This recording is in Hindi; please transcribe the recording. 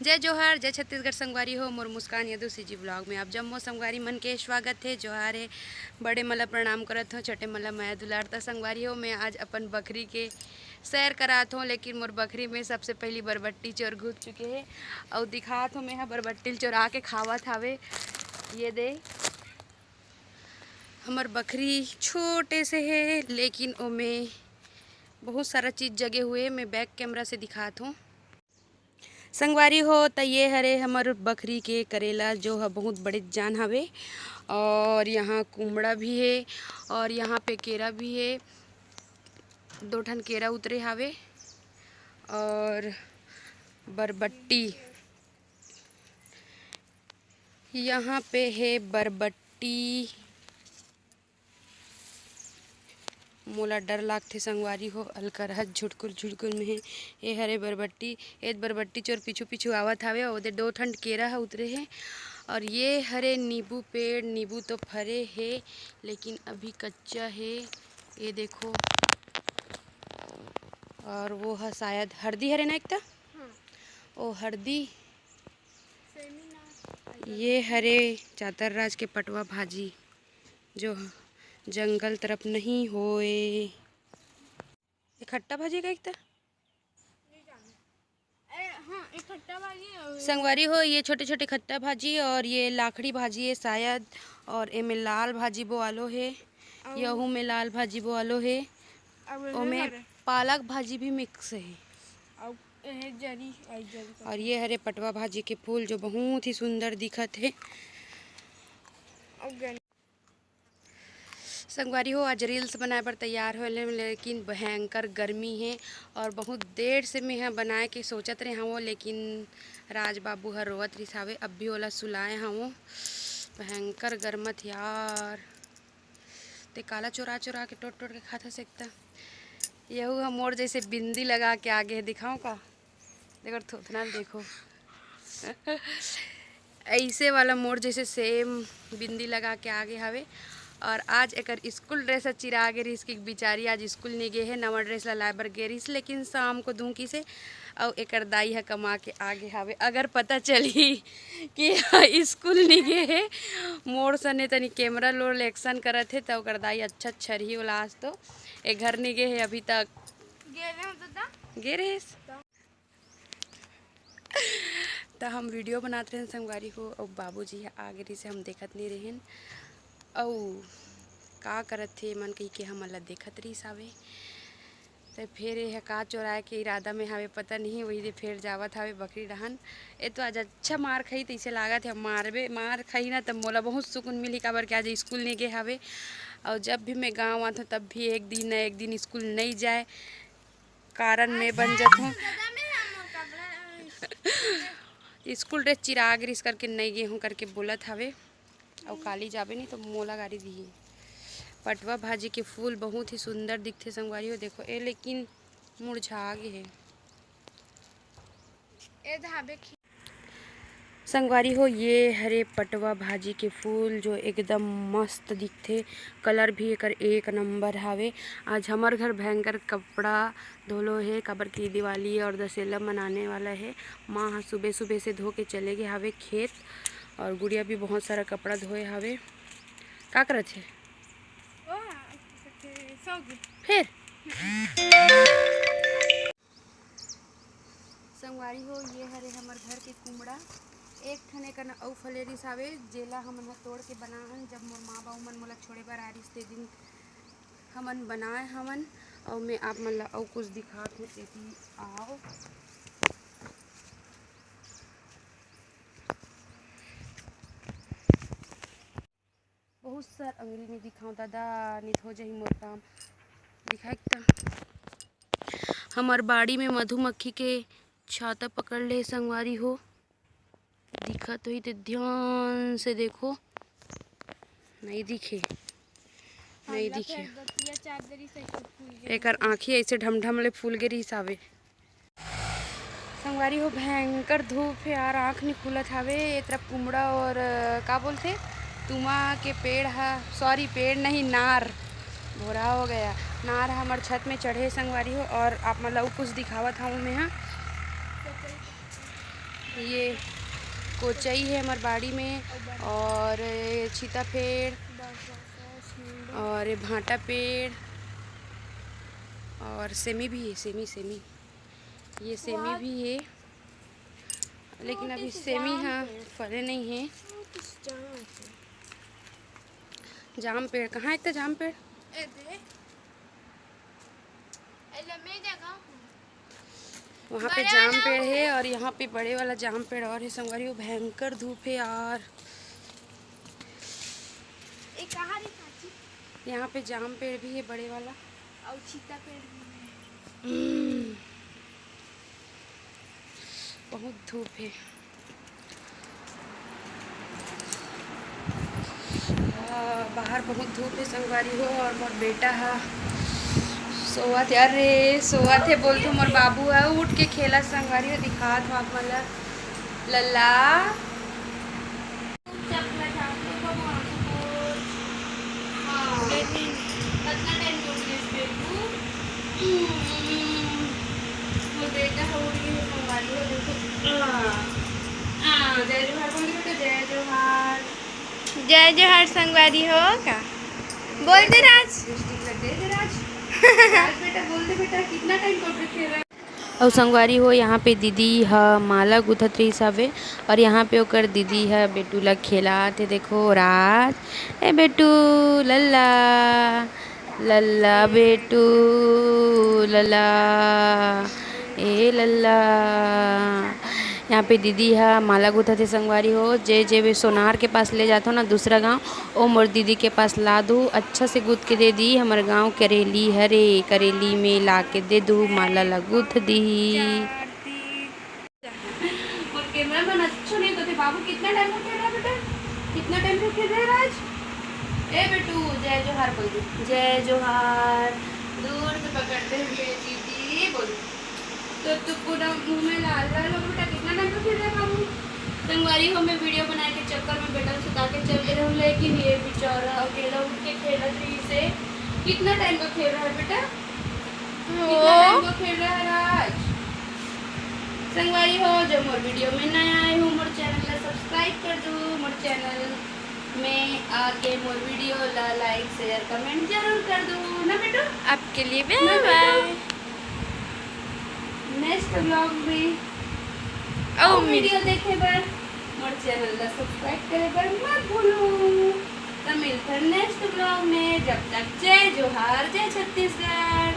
जय जोहार, जय छत्तीसगढ़। संगवारी हो मोर मुस्कान यादव सीजी ब्लॉग में आप जम्मो संगवारी मन के स्वागत है। जोहार है, बड़े मला प्रणाम करत हो, छोटे मला माया दुलारता। संगवारी हो मैं आज अपन बकरी के सैर करात हूँ, लेकिन मोर बकरी में सबसे पहली बरबट्टी चोर घुस चुके हैं और दिखात हूँ मैं यहाँ बरबट्टी चोरा के खावत हावे। ये दे हमार बकरी छोटे से है, लेकिन ओमें बहुत सारा चीज़ जगे हुए। मैं बैक कैमरा से दिखात हूँ। संगवारी हो त ये हरे हमर बकरी के करेला जो है बहुत बड़े जान हवे, और यहाँ कुमड़ा भी है और यहाँ पे केरा भी है। 2 ठन केरा उतरे हावे और बरबट्टी यहाँ पे है। बरबट्टी मोला डर लागथे संगवारी हो, अलकरहत झुटकुर झुटकुर में है। ये हरे बरबट्टी, एक बरबट्टी चोर पीछू पीछू आवत हावे और 2 ठन केरा है उतरे हैं। और ये हरे नींबू पेड़, नींबू तो फरे है लेकिन अभी कच्चा है, ये देखो। और वो है शायद हरदी हरे ना एकता, ओ हरदी। ये हरे चातर राज के पटवा भाजी जो जंगल तरफ नहीं होए। खट्टा भाजी का एकता संगवारी हो, ये छोटे छोटे खट्टा भाजी और ये लाखड़ी भाजी है शायद, और एमे लाल भाजी बोआलो है, यहू में लाल भाजी बोआलो है, ओमे पालक भाजी भी मिक्स है। और ये हरे पटवा भाजी के फूल जो बहुत ही सुंदर दिखत है। संगवारी हो आज रील्स बनाए पर तैयार हो, लेकिन भयंकर गर्मी है और बहुत देर से मैं यहाँ बनाए के सोचत रहे हूँ, लेकिन राज बाबू हर रोवत रही सावे, अब भी ओला सुलाए हूँ। भयंकर गर्मत यार, ते काला चोरा चोरा के टोट टोट के खाता सकता। यहू हम मोर जैसे बिंदी लगा के आगे है, दिखाऊँ का? देखो थोथना देखो ऐसे वाला मोर जैसे सेम बिंदी लगा के आगे हवे। और आज एक स्कूल ड्रेस चिरा गे रहीस कि बेचारी आज स्कूल नहीं गे है, नवा ड्रेस ला लाए बर गे रहीस, लेकिन शाम को धूकी से और एक दाई है कमा के आगे हवे। अगर पता चली कि स्कूल नहीं गे है, मोर सने तनी कैमरा लोड एक्शन करत है तो ओकर दाई अच्छा छरही वाला। आज तो एक घर नहीं गे है अभी तक, गे रहे तो हम वीडियो बनाते हैं संगवारी को, और बाबूजी आगे रही से हम देखत नहीं रहें औ का करत थे मन कही के हमला देखत रही सावे। तो फिर यह का चोराए के इरादा में हवे पता नहीं, वही दे फिर जावत हवे बकरी डहन। ये तो आज अच्छा मार खाई, तो इसे लागत है मार खाई ना तब मोला बहुत सुकून मिली, काबर के आज स्कूल नहीं गए हवे। और जब भी मैं गाँव आत हूँ तब भी एक दिन न एक दिन स्कूल नहीं जाए कारण मैं बन जात हूँ स्कूल ड्रेस चिरा गिरिस करके नहीं गे हूँ करके बोलत हवे, और काली जाबे नहीं तो मोला गाड़ी दी। पटवा भाजी के फूल बहुत ही सुंदर दिखते संगवारी हो, देखो ये लेकिन मुरझा गए है। संगवारी हो ये हरे पटवा भाजी के फूल जो एकदम मस्त दिखते, कलर भी एक नंबर हावे। आज हमार घर भयंकर कपड़ा धोलो है, काबर की दिवाली और दशहरा मनाने वाला है। माँ सुबह सुबह से धो के चले गए हावे खेत, और गुड़िया भी बहुत सारा कपड़ा धोए हावे। का करत है फिर संगवारी हो ये हरे हमार घर के कुमड़ा एक ठने का औ फलेरी सावे, जेला हमन तोड़ के बनाहन। जब मोर माँ बाबू मन मोला छोड़े बर आरिस ते दिन हमन बनाए हमन, और मैं आप मन ला औ कुछ दिखात हूँ, तेती आओ। बहुत सार अंगली में दिखाऊँ दादा, नित हो जाही मोर काम दिखाई। हमार बाड़ी में मधुमक्खी के छाता पकड़ ले संगवारी हो, दिखा तो ही तो ध्यान से देखो। नहीं दिखे नहीं दिखे, एक आँखी ऐसे ढमढम ले फूल गे रही सावे। संगवारी हो भयंकर धूप है यार, आँख नहीं खुलत हावे। ये तरफ कुमड़ा और का बोलते तुमा के पेड़ है, सॉरी पेड़ नहीं नार, भोरा हो गया। नार हमार छत में चढ़े संगवारी हो, और आप मतलब कुछ दिखावत हूँ मैं यहाँ ये कोचई है हमार बाड़ी में, और छीता पेड़, और भांटा पेड़, और सेमी भी है। सेमी ये सेमी भी है, लेकिन अभी सेमी हाँ फले नहीं है। जाम पेड़ कहाँ है? एक तो जाम पेड़ वहाँ पे जाम पेड़ है, और यहाँ पे बड़े वाला जाम पेड़ और है संगवारी। वो भयंकर धूप है यार। यहाँ पे जाम पेड़ भी है बड़े वाला, और चीता पेड़ भी है। बहुत धूप है। बाहर बहुत धूप है संगवारी हो, और मोर बेटा है सोवा थे। अरे सोवा थे बोल तो मोर बाबू है उठ के खेला संगवारी हो। दिखात हो आप मला लल्ला। बेटा हो संगवारी हो, देखो जय जोहार बोल दे बेटा, जय जोहार। जय जोहार संगवारी हो का बोल दे राज। राज बेटा बोल दे बेटा, कितना टाइम कर खेल रहा है। और संगवारी हो यहाँ पे दीदी है माला गुथत रही सावे, और यहाँ पे ओकर दीदी है बेटू लग खेला थे। देखो राज, ए बेटू लल्ला लल्ला बेटू लल्ला, ए लल्ला। यहाँ पे दीदी है माला गुथा थे संगवारी हो। जे वे सोनार के पास ले जाता हो ना दूसरा गांव, ओ मोर दीदी के पास ला दू, अच्छा से गुथ के दे दी। हमारे गांव करेली हरे, करेली में ला के दे दू, माला ला गुथ दी। और कैमरा मैन अच्छा नहीं तो थे बाबू। कितना टाइम खेल रहा है बेटा, कितना टाइम खेल रहे राज? ए बेटू जय जोहार बोल दे, जय जोहार। दूर से पकड़ते हुए दीदी बोल तो तू पूरा मुंह में लाल लाल हो बेटा। कितना टाइम खेल रहा है बाबू? संगवारी हो मैं वीडियो बनाए के चक्कर में बेटा सुता के चलते रहूँ, लेकिन ये बेचारा अकेला उठ के खेला थी से। कितना टाइम का खेल रहा है बेटा? कितना टाइम का खेल रहा है राज? संगवारी हो जो मोर वीडियो में नया आए हूँ, मोर चैनल ला सब्सक्राइब कर दो। मोर चैनल में आके मोर वीडियो ला लाइक शेयर कमेंट जरूर कर दो ना बेटो। आपके लिए बाय बाय। नेक्स्ट व्लॉग में और वीडियो देखे बर मोर चैनल ला सब्सक्राइब करे बर मत भूलो। तो मिलते हैं नेक्स्ट व्लॉग में। जब तक जय जोहार, जय छत्तीसगढ़।